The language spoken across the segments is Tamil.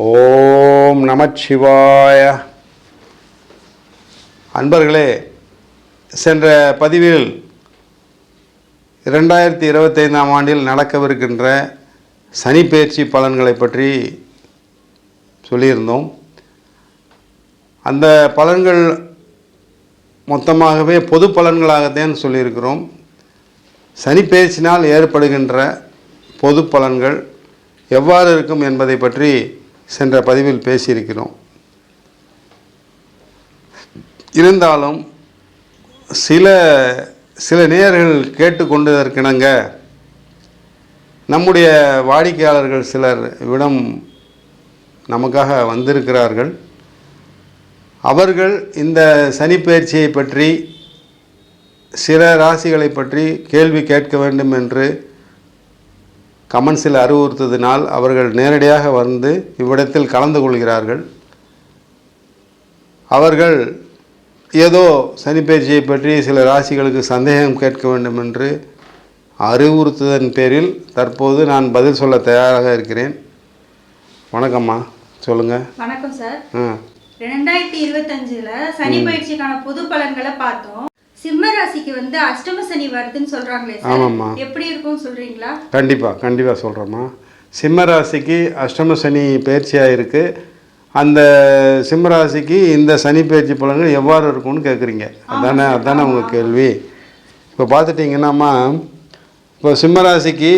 ஓம் நமச்சிவாய. அன்பர்களே, சென்ற பதிவில் 2025ஆம் ஆண்டில் நடக்கவிருக்கின்ற சனிப்பெயர்ச்சி பலன்களை பற்றி சொல்லியிருந்தோம். அந்த பலன்கள் மொத்தமாகவே பொது பலன்களாகத்தான் சொல்லியிருக்கிறோம். சனிப்பெயர்ச்சினால் ஏற்படுகின்ற பொது பலன்கள் எவ்வாறு இருக்கும் என்பதை பற்றி சென்ற பதிவில் பேசியிருக்கிறோம். இருந்தாலும் சில நேயர்கள் கேட்டுக்கொண்டதற்கிணங்க நம்முடைய வாடிக்கையாளர்கள் சிலர் இவ்விடம் நமக்காக வந்திருக்கிறார்கள். அவர்கள் இந்த சனிப்பெயர்ச்சியை பற்றி, சில ராசிகளை பற்றி கேள்வி கேட்க வேண்டும் என்று கமெண்ட்ஸில் அறிவுறுத்ததினால் அவர்கள் நேரடியாக வந்து இவ்விடத்தில் கலந்து கொள்கிறார்கள். அவர்கள் ஏதோ சனிப்பெயர்ச்சியை பற்றி சில ராசிகளுக்கு சந்தேகம் கேட்க வேண்டும் என்று அறிவுறுத்துவதன் பேரில் தற்போது நான் பதில் சொல்ல தயாராக இருக்கிறேன். வணக்கம்மா, சொல்லுங்கள். வணக்கம் சார். 2025ல் சனி பயிற்சிக்கான பொது பலன்களை பார்த்தோம். சிம்ம ராசிக்கு அஷ்டம சனி வருதுன்னு சொல்றாங்களே சார். ஆமாம்மா, எப்படி இருக்கும் சொல்றீங்களா? கண்டிப்பாக சொல்கிறேம்மா. சிம்ம ராசிக்கு அஷ்டம சனி பயிற்சியாக இருக்குது. அந்த சிம்ம ராசிக்கு இந்த சனி பயிற்சி பலன்கள் எவ்வாறு இருக்கும்னு கேட்குறீங்க. அதானே உங்கள் கேள்வி. இப்போ பார்த்துட்டிங்கன்னாம்மா, இப்போ சிம்ம ராசிக்கு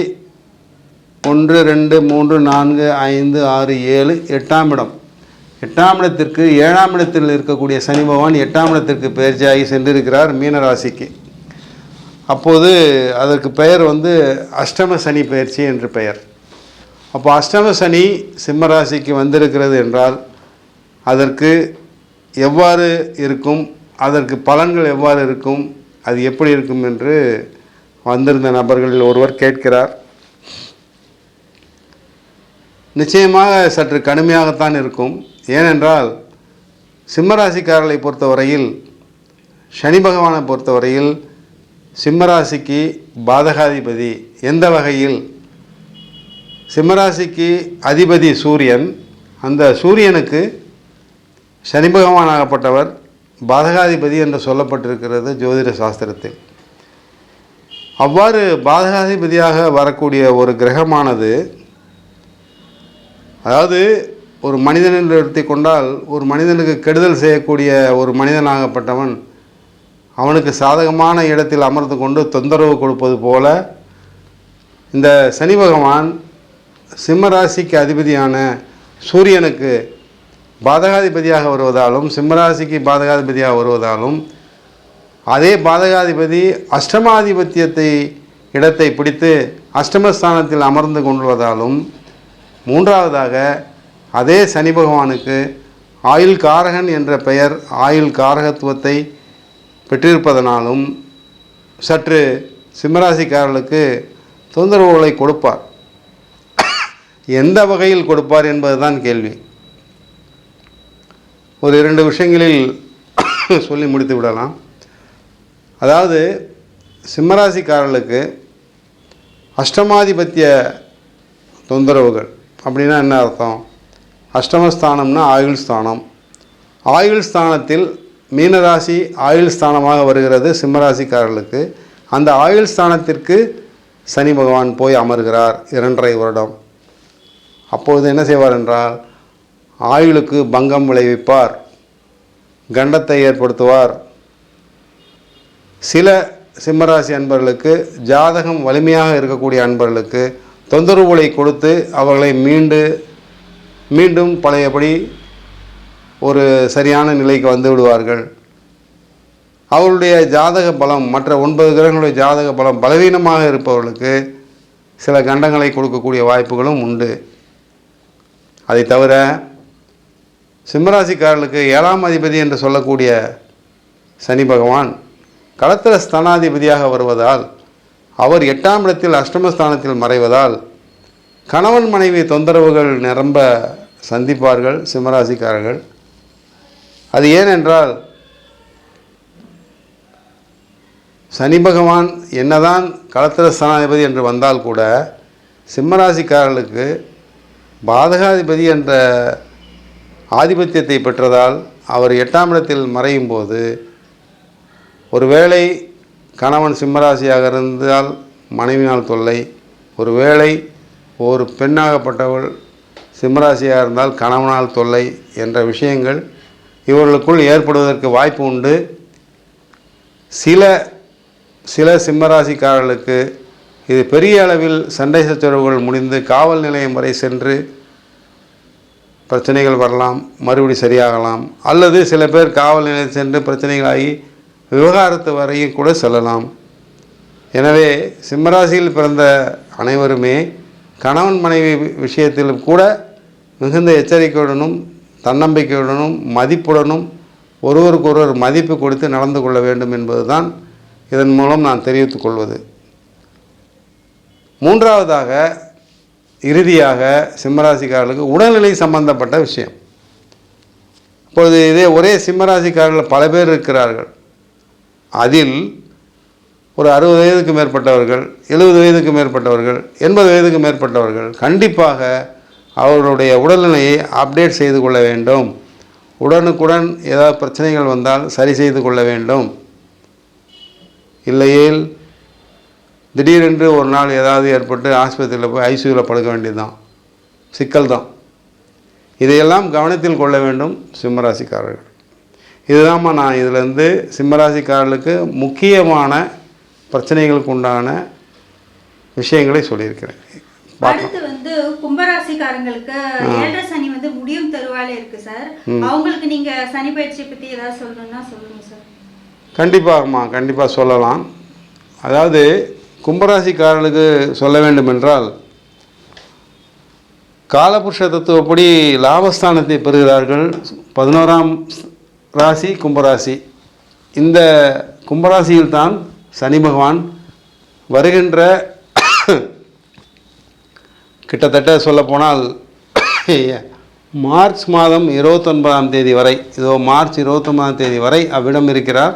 1, 2, 3, 4, 5, 6, 7, 8ஆம் இடம். 8ஆம் இடத்திற்கு 7ஆம் இடத்தில் இருக்கக்கூடிய சனி பகவான் 8ஆம் இடத்திற்கு பயிற்சியாகி சென்றிருக்கிறார் மீன ராசிக்கு. அப்போது அதற்கு பெயர் அஷ்டம சனி பயிற்சி என்று பெயர். அப்போ அஷ்டம சனி சிம்ம ராசிக்கு வந்திருக்கிறது என்றால் அதற்கு எவ்வாறு இருக்கும், அதற்கு பலன்கள் எவ்வாறு இருக்கும், அது எப்படி இருக்கும் என்று வந்திருந்த நபர்களில் ஒருவர் கேட்கிறார். நிச்சயமாக சற்று கடுமையாகத்தான் இருக்கும். ஏனென்றால் சிம்மராசிக்காரர்களை பொறுத்தவரையில், சனி பகவானை பொறுத்தவரையில் சிம்மராசிக்கு பாதகாதிபதி. எந்த வகையில்? சிம்மராசிக்கு அதிபதி சூரியன். அந்த சூரியனுக்கு சனி பகவானாகப்பட்டவர் பாதகாதிபதி என்று சொல்லப்பட்டிருக்கிறது ஜோதிட சாஸ்திரத்தில். அவ்வாறு பாதகாதிபதியாக வரக்கூடிய ஒரு கிரகமானது, அதாவது ஒரு மனிதன் என்று எடுத்துக்கொண்டால், ஒரு மனிதனுக்கு கெடுதல் செய்யக்கூடிய ஒரு மனிதனாகப்பட்டவன் அவனுக்கு சாதகமான இடத்தில் அமர்ந்து கொண்டு தொந்தரவு கொடுப்பது போல இந்த சனி பகவான் சிம்மராசிக்கு அதிபதியான சூரியனுக்கு பாதகாதிபதியாக வருவதாலும், சிம்மராசிக்கு பாதகாதிபதியாக வருவதாலும், அதே பாதகாதிபதி அஷ்டமாதிபத்தியத்தை இடத்தை பிடித்து அஷ்டமஸ்தானத்தில் அமர்ந்து கொள்வதாலும், மூன்றாவதாக அதே சனி பகவானுக்கு ஆயுள் காரகன் என்ற பெயர், ஆயுள் காரகத்துவத்தை பெற்றிருப்பதனாலும் சற்று சிம்மராசிக்காரர்களுக்கு தொந்தரவுகளை கொடுப்பார். எந்த வகையில் கொடுப்பார் என்பதுதான் கேள்வி. ஒரு 2 விஷயங்களில் சொல்லி முடித்து விடலாம். அதாவது சிம்மராசிக்காரர்களுக்கு அஷ்டமாதிபத்திய தொந்தரவுகள் அப்படின்னா என்ன அர்த்தம்? அஷ்டமஸ்தானம்னா ஆயுள் ஸ்தானம். ஆயுள் ஸ்தானத்தில் மீனராசி ஆயுள் ஸ்தானமாக வருகிறது சிம்மராசிக்காரர்களுக்கு. அந்த ஆயுள் ஸ்தானத்திற்கு சனி பகவான் போய் அமர்கிறார் 2.5 வருடம். அப்பொழுது என்ன செய்வார் என்றால், ஆயுளுக்கு பங்கம் விளைவிப்பார், கண்டத்தை ஏற்படுத்துவார். சில சிம்மராசி அன்பர்களுக்கு, ஜாதகம் வலிமையாக இருக்கக்கூடிய அன்பர்களுக்கு தொந்தரவுகளை கொடுத்து அவர்களை மீண்டும் பழையபடி ஒரு சரியான நிலைக்கு வந்து விடுவார்கள். அவருடைய ஜாதக பலம், மற்ற 9 கிரகங்களுடைய ஜாதக பலம் பலவீனமாக இருப்பவர்களுக்கு சில கண்டங்களை கொடுக்கக்கூடிய வாய்ப்புகளும் உண்டு. அதை தவிர சிம்மராசிக்காரர்களுக்கு 7ஆம் அதிபதி என்று சொல்லக்கூடிய சனி பகவான் களத்திர ஸ்தானாதிபதியாக வருவதால், அவர் 8ஆம் இடத்தில் அஷ்டமஸ்தானத்தில் மறைவதால் கணவன் மனைவி தொந்தரவுகள் நிரம்ப சந்திப்பார்கள் சிம்மராசிக்காரர்கள். அது ஏனென்றால் சனி பகவான் என்னதான் களத்திர ஸ்தானாதிபதி என்று வந்தால் கூட சிம்மராசிக்காரர்களுக்கு பாதகாதிபதி என்ற ஆதிபத்தியத்தை பெற்றதால் அவர் 8ஆம் இடத்தில் மறையும் போது ஒருவேளை கணவன் சிம்மராசியாக இருந்தால் மனைவினால் தொல்லை, ஒருவேளை ஒரு பெண்ணாகப்பட்டவள் சிம்மராசியாக இருந்தால் கணவனால் தொல்லை என்ற விஷயங்கள் இவர்களுக்குள் ஏற்படுவதற்கு வாய்ப்பு உண்டு. சில சிம்மராசிக்காரர்களுக்கு இது பெரிய அளவில் சண்டை சச்சரவுகள் முடிந்து காவல் நிலையம் வரை சென்று பிரச்சனைகள் வரலாம், மறுபடி சரியாகலாம். அல்லது சில பேர் காவல் நிலையம் சென்று பிரச்சனைகளாகி விவகாரத்து வரையும் கூட செல்லலாம். எனவே சிம்மராசியில் பிறந்த அனைவருமே கணவன் மனைவி விஷயத்திலும் கூட மிகுந்த எச்சரிக்கையுடனும் தன்னம்பிக்கையுடனும் மதிப்புடனும் ஒருவருக்கொருவர் மதிப்பு கொடுத்து நடந்து கொள்ள வேண்டும் என்பதுதான் இதன் மூலம் நான் தெரிவித்துக் கொள்வது. மூன்றாவதாக இறுதியாக சிம்மராசிக்காரர்களுக்கு உடல்நிலை சம்பந்தப்பட்ட விஷயம். இப்பொழுது இதே ஒரே சிம்மராசிக்காரர்கள் பல பேர் இருக்கிறார்கள். அதில் ஒரு 60 வயதுக்கு மேற்பட்டவர்கள், 70 வயதுக்கு மேற்பட்டவர்கள், 80 வயதுக்கு மேற்பட்டவர்கள் கண்டிப்பாக அவர்களுடைய உடல்நிலையை அப்டேட் செய்து கொள்ள வேண்டும். உடனுக்குடன் ஏதாவது பிரச்சனைகள் வந்தால் சரி செய்து கொள்ள வேண்டும். இல்லையேல் திடீரென்று ஒரு நாள் ஏதாவது ஏற்பட்டு ஆஸ்பத்திரியில் போய் ஐசியூவில் படுக்க வேண்டியதுதான், சிக்கல் தான். இதையெல்லாம் கவனத்தில் கொள்ள வேண்டும் சிம்மராசிக்காரர்கள். இதுதான்மா நான் இதிலேருந்து சிம்மராசிக்காரர்களுக்கு முக்கியமான பிரச்சனைகளுக்கு உண்டான விஷயங்களை சொல்லியிருக்கிறேன். அடுத்து வந்து கும்பராசிக்காரங்களுக்கு ஏழரை சனி வந்து முடியும் தருவாலே இருக்கு சார். அவங்களுக்கு நீங்க சனி பயிற்சியை பத்தி ஏதாவது சொல்லணும்னா சொல்லுங்க சார். கண்டிப்பாகம்மா, கண்டிப்பாக சொல்லலாம். அதாவது கும்பராசிக்காரர்களுக்கு சொல்ல வேண்டும் என்றால், காலபுருஷ தத்துவப்படி லாபஸ்தானத்தை பெறுகிறார்கள். 11ஆம் ராசி கும்பராசி. இந்த கும்பராசியில்தான் சனி பகவான் வருகின்ற கிட்டத்தட்ட சொல்லப்போனால் மார்ச் மாதம் 29ஆம் தேதி வரை, இதோ மார்ச் 29ஆம் தேதி வரை அவ்விடம் இருக்கிறார்.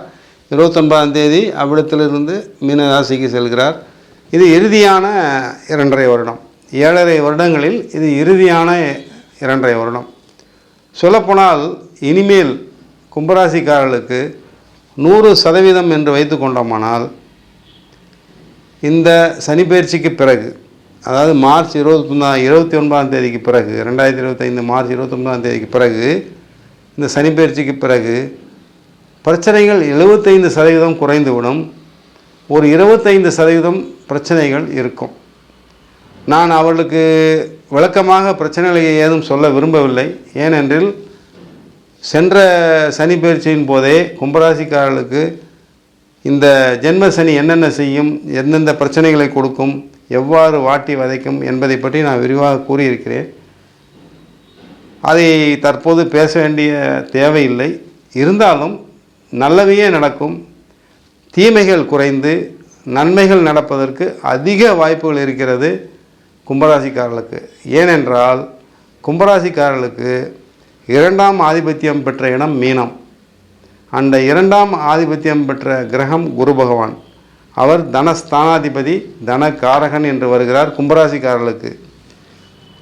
29ஆம் தேதி அவ்விடத்திலிருந்து மீன ராசிக்கு செல்கிறார். இது இறுதியான 2.5 வருடம். 7.5 வருடங்களில் இது இறுதியான 2.5 வருடம். சொல்லப்போனால் இனிமேல் கும்பராசிக்காரர்களுக்கு 100% என்று வைத்து கொண்டோமானால் இந்த சனி பயிற்சிக்கு பிறகு, அதாவது மார்ச் 29ஆம் தேதிக்கு பிறகு, 2025 மார்ச் 29ஆம் தேதிக்கு பிறகு, இந்த சனி பயிற்சிக்கு பிறகு பிரச்சனைகள் 75% குறைந்துவிடும். ஒரு 25% பிரச்சனைகள் இருக்கும். நான் அவர்களுக்கு விளக்கமாக பிரச்சனைகளை ஏதும் சொல்ல விரும்பவில்லை. ஏனென்றில் சென்ற சனி பயிற்சியின் போதே கும்பராசிக்காரர்களுக்கு இந்த ஜென்ம சனி என்னென்ன செய்யும், எந்தெந்த பிரச்சனைகளை கொடுக்கும், எவ்வாறு வாட்டி வதைக்கும் என்பதை பற்றி நான் விரிவாக கூறியிருக்கிறேன். அதை தற்போது பேச வேண்டிய தேவையில்லை. இருந்தாலும் நல்லவையே நடக்கும், தீமைகள் குறைந்து நன்மைகள் நடப்பதற்கு அதிக வாய்ப்புகள் இருக்கிறது கும்பராசிக்காரர்களுக்கு. ஏனென்றால் கும்பராசிக்காரர்களுக்கு 2ஆம் ஆதிபத்தியம் பெற்ற இடம் மீனம். அந்த 2ஆம் ஆதிபத்தியம் பெற்ற கிரகம் குரு பகவான். அவர் தனஸ்தானாதிபதி, தனகாரகன் என்று வருகிறார் கும்பராசிக்காரர்களுக்கு.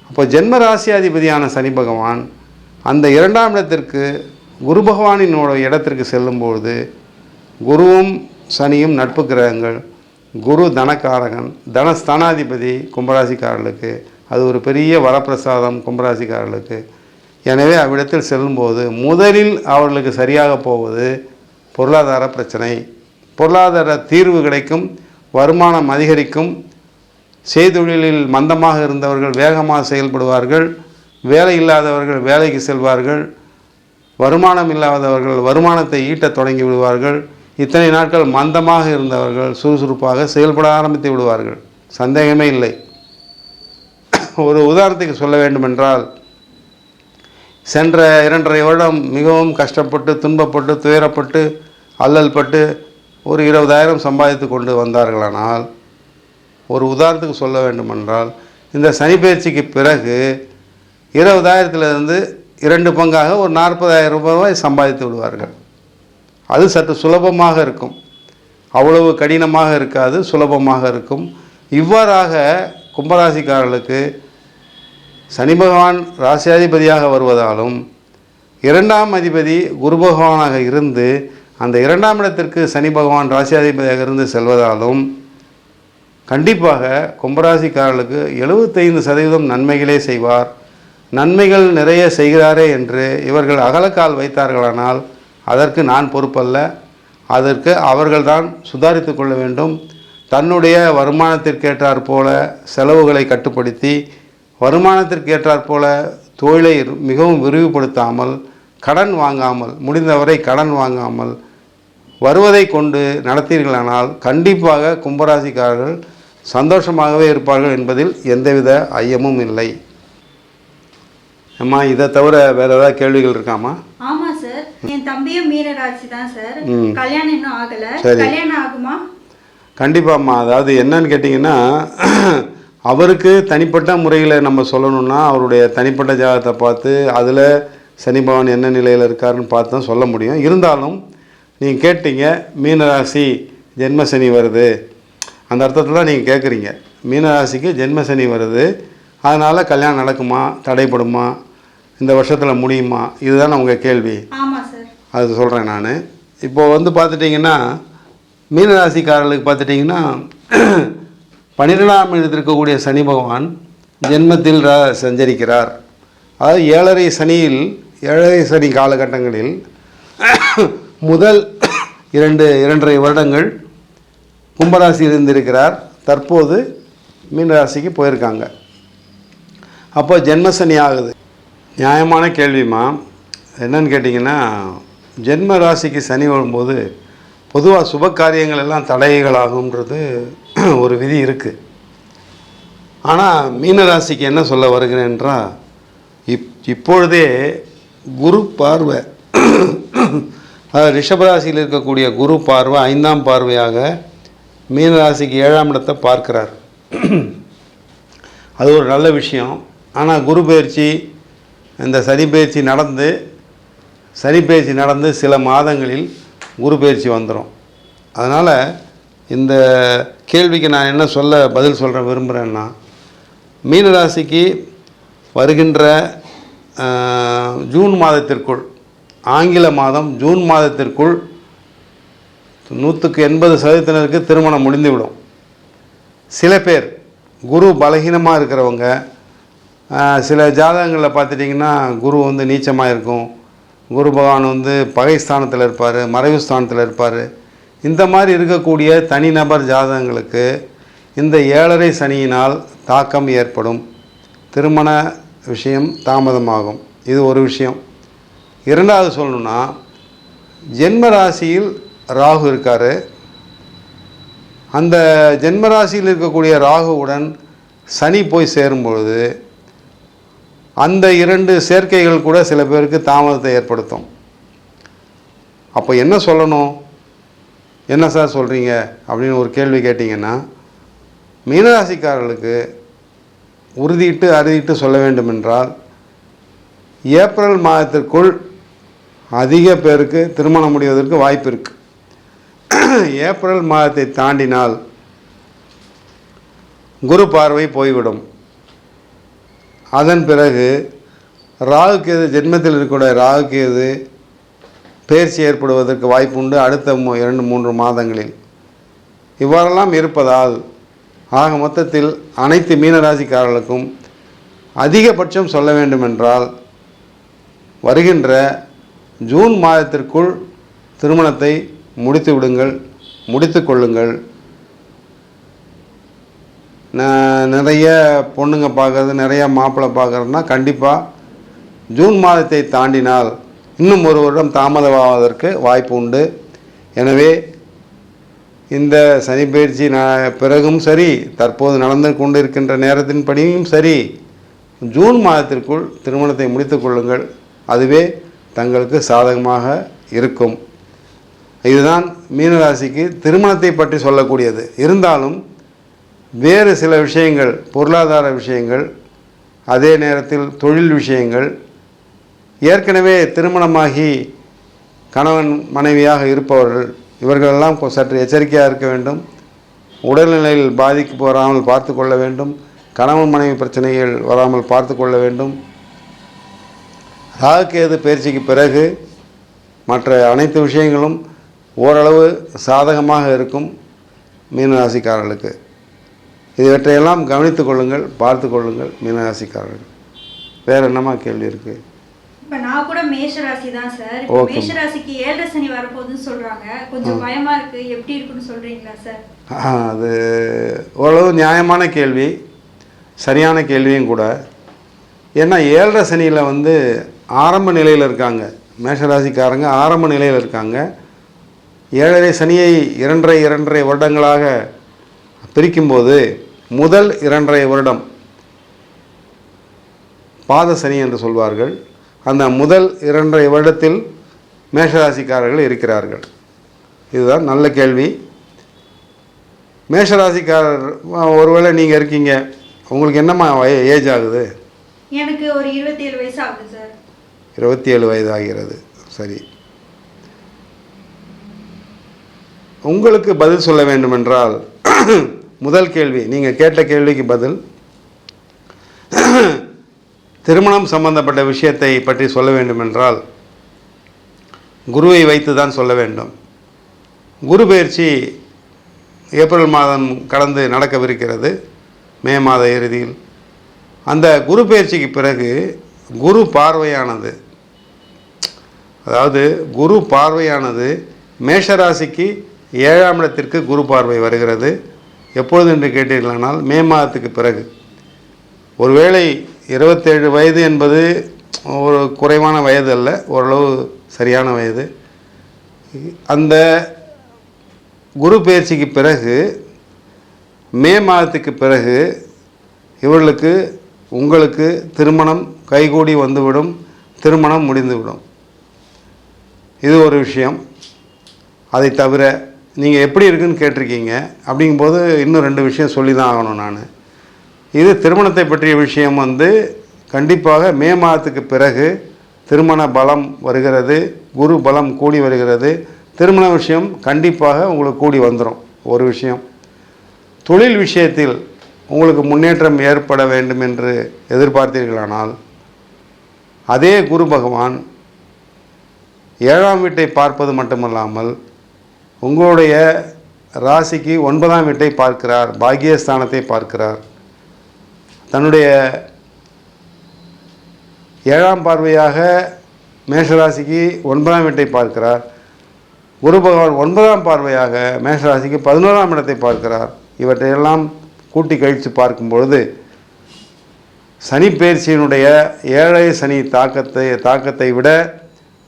அப்போ ஜென்ம ராசியாதிபதியான சனி பகவான் அந்த 2ஆம் இடத்திற்கு குரு பகவானினோட இடத்திற்கு செல்லும்பொழுது, குருவும் சனியும் நட்பு கிரகங்கள். குரு தனகாரகன், தனஸ்தானாதிபதி கும்பராசிக்காரர்களுக்கு. அது ஒரு பெரிய வரப்பிரசாதம் கும்பராசிக்காரர்களுக்கு. எனவே அவ்விடத்தில் செல்லும்போது முதலில் அவர்களுக்கு சரியாக போவது பொருளாதார பிரச்சனை. பொருளாதார தீர்வு கிடைக்கும், வருமானம் அதிகரிக்கும். செய்தொழிலில் மந்தமாக இருந்தவர்கள் வேகமாக செயல்படுவார்கள். வேலை இல்லாதவர்கள் வேலைக்கு செல்வார்கள். வருமானம் இல்லாதவர்கள் வருமானத்தை ஈட்டத் தொடங்கி விடுவார்கள். இத்தனை நாட்கள் மந்தமாக இருந்தவர்கள் சுறுசுறுப்பாக செயல்பட ஆரம்பித்து விடுவார்கள். சந்தேகமே இல்லை. ஒரு உதாரணத்துக்கு சொல்ல வேண்டுமென்றால், சென்ற 2.5 வருடம் மிகவும் கஷ்டப்பட்டு துன்பப்பட்டு துயரப்பட்டு அல்லல் பட்டு ஒரு 20,000 சம்பாதித்து கொண்டு வந்தார்களானால், ஒரு உதாரணத்துக்கு சொல்ல வேண்டுமென்றால், இந்த சனி பயிற்சிக்கு பிறகு 20,000லிருந்து 2 பங்காக ஒரு 40,000 ரூபாய் சம்பாதித்து விடுவார்கள். அது சற்று சுலபமாக இருக்கும். அவ்வளவு கடினமாக இருக்காது, சுலபமாக இருக்கும். இவ்வாறாக கும்பராசிக்காரர்களுக்கு சனி பகவான் ராசியாதிபதியாக வருவதாலும் 2ஆம் அதிபதி குரு பகவானாக இருந்து அந்த 2ஆம் இடத்திற்கு சனி பகவான் ராசியாதிபதியாக இருந்து செல்வதாலும் கண்டிப்பாக கும்பராசிக்காரர்களுக்கு 75% நன்மைகளே செய்வார். நன்மைகள் நிறைய செய்கிறாரே என்று இவர்கள் அகலக்கால் வைத்தார்களானால் அதற்கு நான் பொறுப்பல்ல. அதற்கு அவர்கள்தான் சுதாரித்து கொள்ள வேண்டும். தன்னுடைய வருமானத்திற்கேற்றாற் போல செலவுகளை கட்டுப்படுத்தி வருமானத்திற்கேற்றாற் போல தொழிலை மிகவும் விரிவுபடுத்தாமல் கடன் வாங்காமல் முடிந்தவரை கடன் வாங்காமல் வருவதை கொண்டு நடத்தீர்களானால் கண்டிப்பாக கும்பராசிக்காரர்கள் சந்தோஷமாகவே இருப்பார்கள் என்பதில் எந்தவித ஐயமும் இல்லை. அம்மா, இதை தவிர வேற ஏதாவது கேள்விகள் இருக்காமா? ஆமா சார், என் தம்பியும் மீனராசி தான் சார். கல்யாணம் இன்னும் ஆகல. கல்யாணம் ஆகுமா? கண்டிப்பாம்மா. அதாவது என்னன்னு கேட்டிங்கன்னா, அவருக்கு தனிப்பட்ட முறையில் நம்ம சொல்லணும்னா அவருடைய தனிப்பட்ட ஜாதகத்தை பார்த்து அதில் சனி பகவான் என்ன நிலையில் இருக்காருன்னு பார்த்து தான் சொல்ல முடியும். இருந்தாலும் நீங்கள் கேட்டீங்க மீனராசி ஜென்மசனி வருது, அந்த அர்த்தத்தில் தான் நீங்கள் கேட்குறீங்க. மீனராசிக்கு ஜென்மசனி வருது, அதனால் கல்யாணம் நடக்குமா, தடைப்படுமா, இந்த வருஷத்தில் முடியுமா, இதுதான் உங்கள் கேள்வி. ஆமாம் சார். அது சொல்கிறேன் நான். இப்போது பார்த்துட்டிங்கன்னா மீனராசிக்காரர்களுக்கு பார்த்துட்டிங்கன்னா 12ஆம் இடத்தில் இருக்கக்கூடிய சனி பகவான் ஜென்மத்தில் சஞ்சரிக்கிறார். அதாவது 7.5 சனி காலகட்டங்களில் முதல் 2.5 வருடங்கள் கும்பராசியில் இருந்திருக்கிறார். தற்போது மீனராசிக்கு போயிருக்காங்க. அப்போ ஜென்மசனி ஆகுது. நியாயமான கேள்விமா. என்னன்னு கேட்டிங்கன்னா, ஜென்ம ராசிக்கு சனி வரும்போது பொதுவாக சுப காரியங்கள் எல்லாம் தடைகளாகும்ன்றது ஒரு விதி இருக்குது. ஆனால் மீனராசிக்கு என்ன சொல்ல வருகிறேன் என்றால், இப்பொழுதே குரு பார்வை, ரிஷபராசியில் இருக்கக்கூடிய குரு பார்வை 5ஆம் பார்வையாக மீனராசிக்கு 7ஆம் இடத்தை பார்க்கிறார். அது ஒரு நல்ல விஷயம். ஆனால் குரு பயிற்சி, இந்த சனி பயிற்சி நடந்து சில மாதங்களில் குரு பயிற்சி வந்துடும். அதனால் இந்த கேள்விக்கு நான் என்ன பதில் சொல்ல விரும்புகிறேன்னா, மீனராசிக்கு வருகின்ற ஜூன் மாதத்திற்குள், ஆங்கில மாதம் ஜூன் மாதத்திற்குள் 180% திருமணம் முடிந்துவிடும். சில பேர் குரு பலகீனமாக இருக்கிறவங்க, சில ஜாதகங்களில் பார்த்துட்டிங்கன்னா குரு நீச்சமாக இருக்கும், குரு பகவான் பகை ஸ்தானத்தில் இருப்பார், மறைவு ஸ்தானத்தில் இருப்பார். இந்த மாதிரி இருக்கக்கூடிய தனிநபர் ஜாதகங்களுக்கு இந்த 7.5 சனியினால் தாக்கம் ஏற்படும். திருமண விஷயம் தாமதமாகும். இது ஒரு விஷயம். இரண்டாவது சொல்லணுன்னா, ஜென்ம ராசியில் ராகு இருக்கார். அந்த ஜென்ம ராசியில் இருக்கக்கூடிய ராகுவுடன் சனி போய் சேரும்பொழுது அந்த 2 சேர்க்கைகள் கூட சில பேருக்கு தாமதத்தை ஏற்படுத்தும். அப்போ என்ன சொல்லணும், என்ன சார் சொல்கிறீங்க அப்படின்னு ஒரு கேள்வி கேட்டிங்கன்னா, மீனராசிக்காரர்களுக்கு உறுதியிட்டு அறுதிட்டு சொல்ல வேண்டுமென்றால் ஏப்ரல் மாதத்திற்குள் அதிக பேருக்கு திருமணம் முடிவதற்கு வாய்ப்பு இருக்குது. ஏப்ரல் மாதத்தை தாண்டினால் குரு பார்வை போய்விடும். அதன் பிறகு ராகுகேது, ஜென்மத்தில் இருக்கக்கூடிய ராகுகேது பயிற்சி ஏற்படுவதற்கு வாய்ப்பு உண்டு அடுத்த 2-3 மாதங்களில். இவ்வாறெல்லாம் இருப்பதால் ஆக மொத்தத்தில் அனைத்து மீனராசிக்காரர்களுக்கும் அதிகபட்சம் சொல்ல வேண்டுமென்றால் வருகின்ற ஜூன் மாதத்திற்குள் திருமணத்தை முடித்து விடுங்கள், முடித்து கொள்ளுங்கள். நிறைய பொண்ணுங்க பார்க்குறது, நிறையா மாப்பிள்ளை பார்க்குறதுனா கண்டிப்பாக ஜூன் மாதத்தை தாண்டினால் இன்னும் 1 வருடம் தாமதமாவதற்கு வாய்ப்பு உண்டு. எனவே இந்த சனி பயிற்சி பிறகும் சரி, தற்போது நடந்து கொண்டிருக்கின்ற நேரத்தின்படியும் சரி, ஜூன் மாதத்திற்குள் திருமணத்தை முடித்து கொள்ளுங்கள். அதுவே தங்களுக்கு சாதகமாக இருக்கும். இதுதான் மீனராசிக்கு திருமணத்தை பற்றி சொல்லக்கூடியது. இருந்தாலும் வேறு சில விஷயங்கள், பொருளாதார விஷயங்கள், அதே நேரத்தில் தொழில் விஷயங்கள், ஏற்கனவே திருமணமாகி கணவன் மனைவியாக இருப்பவர்கள், இவர்களெல்லாம் சற்று எச்சரிக்கையாக இருக்க வேண்டும். உடல்நிலையில் பாதிக்க போகாமல் பார்த்து கொள்ள வேண்டும். கணவன் மனைவி பிரச்சனைகள் வராமல் பார்த்து கொள்ள வேண்டும். ராகுகேது பயிற்சிக்கு பிறகு மற்ற அனைத்து விஷயங்களும் ஓரளவு சாதகமாக இருக்கும் மீனராசிக்காரர்களுக்கு. இவற்றையெல்லாம் கவனித்து கொள்ளுங்கள், பார்த்து கொள்ளுங்கள் மீனராசிக்காரர்கள். வேறு என்னமா கேள்வி இருக்குது? இப்போ நான் கூட மேஷராசி தான் சார். இப்போ மேஷராசிக்கு 7.5 சனி வரப்போகுதுன்னு சொல்கிறாங்க. கொஞ்சம் பயமாக இருக்குது. எப்படி இருக்குன்னு சொல்கிறீங்களா சார்? அது ஓரளவு நியாயமான கேள்வி, சரியான கேள்வியும் கூட. ஏன்னா 7.5 சனியில் ஆரம்ப நிலையில் இருக்காங்க மேஷராசிக்காரங்க, ஆரம்ப நிலையில் இருக்காங்க. 7.5 சனியை 2.5 வருடங்களாக பிரிக்கும்போது முதல் 2.5 வருடம் பாத சனி என்று சொல்வார்கள். அந்த முதல் 2.5 வருடத்தில் மேஷராசிக்காரர்கள் இருக்கிறார்கள். இதுதான் நல்ல கேள்வி. மேஷராசிக்காரர் ஒருவேளை நீங்கள் இருக்கீங்க, உங்களுக்கு என்னம்மா ஏஜ் ஆகுது? எனக்கு ஒரு 27 வயசு ஆகுது சார். 27 வயது ஆகிறது. சரி, உங்களுக்கு பதில் சொல்ல வேண்டுமென்றால் முதல் கேள்வி, நீங்கள் கேட்ட கேள்விக்கு பதில் திருமணம் சம்பந்தப்பட்ட விஷயத்தை பற்றி சொல்ல வேண்டுமென்றால் குருவை வைத்து தான் சொல்ல வேண்டும். குரு பயிற்சி ஏப்ரல் மாதம் கடந்து நடக்கவிருக்கிறது, மே மாத இறுதியில். அந்த குரு பயிற்சிக்கு பிறகு குரு பார்வையானது, அதாவது குரு பார்வையானது மேஷராசிக்கு 7ஆம் இடத்திற்கு குரு பார்வை வருகிறது. எப்பொழுது என்று கேட்டீர்களானால் மே மாதத்துக்கு பிறகு. ஒருவேளை 27 வயது என்பது ஒரு குறைவான வயது அல்ல, ஓரளவு சரியான வயது. அந்த குரு பயிற்சிக்கு பிறகு மே மாதத்துக்கு பிறகு இவர்களுக்கு உங்களுக்கு திருமணம் கைகூடி வந்துவிடும், திருமணம் முடிந்துவிடும். இது ஒரு விஷயம். அதை தவிர நீங்கள் எப்படி இருக்குன்னு கேட்டிருக்கீங்க. அப்படிங்கும்போது இன்னும் 2 விஷயம் சொல்லி தான் ஆகணும் நான். இது திருமணத்தை பற்றிய விஷயம் கண்டிப்பாக மே மாதத்துக்கு பிறகு திருமண பலம் வருகிறது, குரு பலம் கூடி வருகிறது. திருமண விஷயம் கண்டிப்பாக உங்களுக்கு கூடி வந்துடும். ஒரு விஷயம். தொழில் விஷயத்தில் உங்களுக்கு முன்னேற்றம் ஏற்பட வேண்டும் என்று எதிர்பார்த்தீர்களானால் அதே குரு பகவான் 7ஆம் வீட்டை பார்ப்பது மட்டுமல்லாமல் உங்களுடைய ராசிக்கு 9ஆம் வீட்டை பார்க்கிறார், பாக்கியஸ்தானத்தை பார்க்கிறார். தன்னுடைய 7ஆம் பார்வையாக மேஷராசிக்கு 9ஆம் வீட்டை பார்க்கிறார். குரு பகவான் 9ஆம் பார்வையாக மேஷராசிக்கு 11ஆம் இடத்தை பார்க்கிறார். இவற்றையெல்லாம் கூட்டி கழித்து பார்க்கும் பொழுது சனி பயிற்சியினுடைய 7.5 சனி தாக்கத்தை விட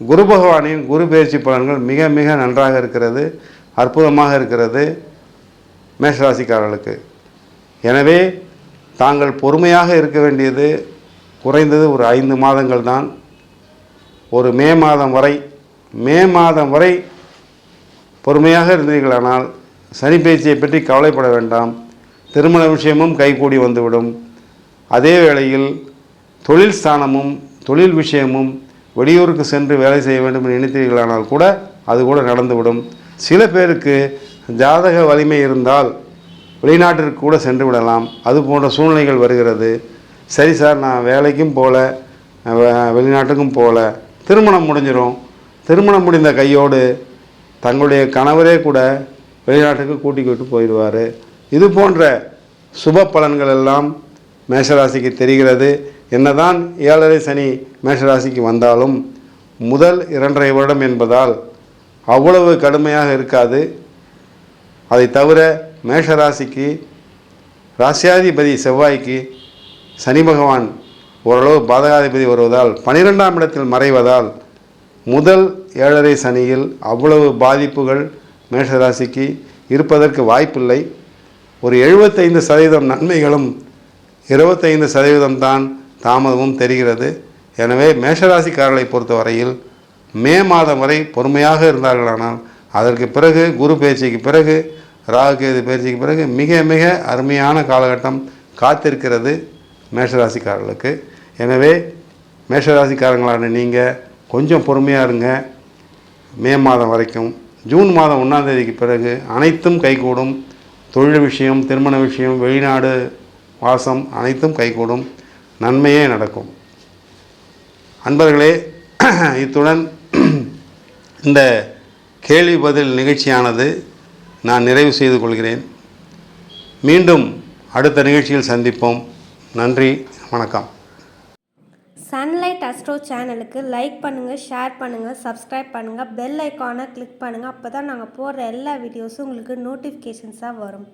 குரு பகவானின் குரு பயிற்சி பலன்கள் மிக மிக நன்றாக இருக்கிறது, அற்புதமாக இருக்கிறது மேஷராசிக்காரர்களுக்கு. எனவே தாங்கள் பொறுமையாக இருக்க வேண்டியது குறைந்தது ஒரு 5 மாதங்கள் தான். ஒரு மே மாதம் வரை பொறுமையாக இருந்தீர்களானால் சனி பயிற்சியை பற்றி கவலைப்பட வேண்டாம். திருமண விஷயமும் கைகூடி வந்துவிடும். அதே வேளையில் தொழில் ஸ்தானமும் தொழில் விஷயமும் வெளியூருக்கு சென்று வேலை செய்ய வேண்டும் என்று நினைத்தீர்களானால் கூட அது கூட நடந்துவிடும். சில பேருக்கு ஜாதக வலிமை இருந்தால் வெளிநாட்டிற்கு கூட சென்று விடலாம். அது போன்ற சூழ்நிலைகள் வருகிறது. சரி சார், நான் வேலைக்கும் போகல, வெளிநாட்டுக்கும் போகல, திருமணம் முடிஞ்சிடும். திருமணம் முடிந்த கையோடு தங்களுடைய கணவரே கூட வெளிநாட்டுக்கு கூட்டிக்கிட்டு போயிடுவார். இது போன்ற சுப பலன்கள் எல்லாம் மேஷராசிக்கு தெரிகிறது. என்னதான் 7.5 சனி மேஷராசிக்கு வந்தாலும் முதல் 2.5 வருடம் என்பதால் அவ்வளவு கடுமையாக இருக்காது. அதை தவிர மேஷராசிக்கு ராசியாதிபதி செவ்வாய்க்கு சனி பகவான் ஓரளவு பாதகாதிபதி வருவதால் 12ஆம் இடத்தில் மறைவதால் முதல் 7.5 சனியில் அவ்வளவு பாதிப்புகள் மேஷராசிக்கு இருப்பதற்கு வாய்ப்பில்லை. ஒரு 75% நன்மைகளும் 25% தான் தாமதமும் தெரிகிறது. எனவே மேஷராசிக்காரர்களை பொறுத்தவரையில் மே மாதம் வரை பொறுமையாக இருந்தார்களானால் அதற்கு பிறகு குரு பயிற்சிக்கு பிறகு ராகுகேது பயிற்சிக்கு பிறகு மிக மிக அருமையான காலகட்டம் காத்திருக்கிறது மேஷராசிக்காரர்களுக்கு. எனவே மேஷராசிக்காரங்களான நீங்கள் கொஞ்சம் பொறுமையாக இருங்க. மே மாதம் வரைக்கும். ஜூன் மாதம் 1ஆம் தேதிக்கு பிறகு அனைத்தும் கைகூடும். தொழில் விஷயம், திருமண விஷயம், வெளிநாடு வாசம் அனைத்தும் கைகூடும், நன்மையே நடக்கும். அன்பர்களே, இத்துடன் இந்த கேள்வி பதில் நிகழ்ச்சியானது நான் நிறைவு செய்து கொள்கிறேன். மீண்டும் அடுத்த நிகழ்ச்சியில் சந்திப்போம். நன்றி, வணக்கம். சன்லைட் அஸ்ட்ரோ சேனலுக்கு லைக் பண்ணுங்கள், ஷேர் பண்ணுங்கள், சப்ஸ்கிரைப் பண்ணுங்கள், பெல் ஐக்கானை கிளிக் பண்ணுங்கள். அப்போ தான் நாங்கள் போடுற எல்லா வீடியோஸும் உங்களுக்கு நோட்டிஃபிகேஷன்ஸாக வரும்.